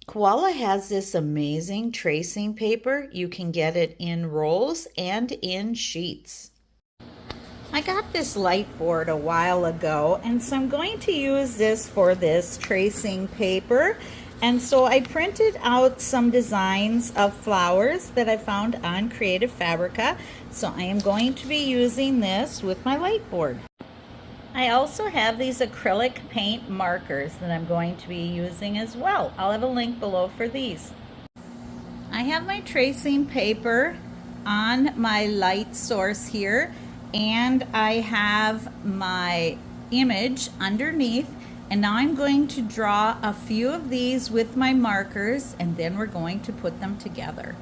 Koala has this amazing tracing paper. You can get it in rolls and in sheets. I got this light board a while ago, and so I'm going to use this for this tracing paper. And so I printed out some designs of flowers that I found on Creative Fabrica. So I am going to be using this with my light board. I also have these acrylic paint markers that I'm going to be using as well. I'll have a link below for these. I have my tracing paper on my light source here, and I have my image underneath, and now I'm going to draw a few of these with my markers, and then we're going to put them together.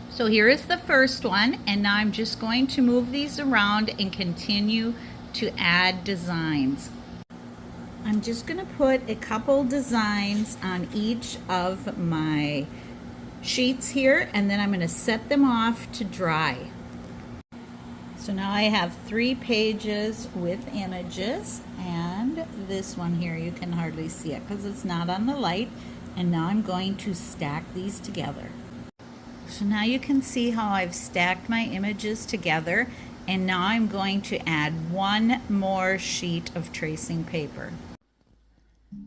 So here is the first one, and now I'm just going to move these around and continue to add designs. I'm just going to put a couple designs on each of my sheets here, and then I'm going to set them off to dry. So now I have 3 pages with images, and this one here you can hardly see it because it's not on the light. And now I'm going to stack these together. So now you can see how I've stacked my images together, and now I'm going to add one more sheet of tracing paper.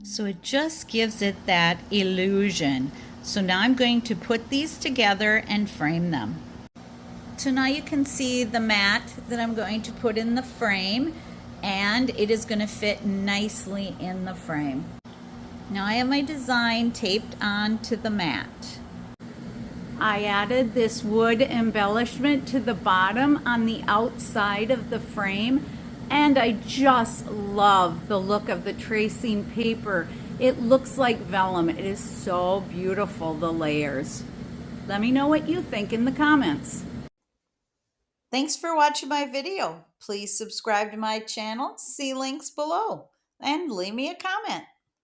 So it just gives it that illusion. So now I'm going to put these together and frame them. So now you can see the mat that I'm going to put in the frame, and it is going to fit nicely in the frame. Now I have my design taped onto the mat. I added this wood embellishment to the bottom on the outside of the frame, and I just love the look of the tracing paper. It looks like vellum. It is so beautiful, the layers. Let me know what you think in the comments. Thanks for watching my video. Please subscribe to my channel, see links below, and leave me a comment.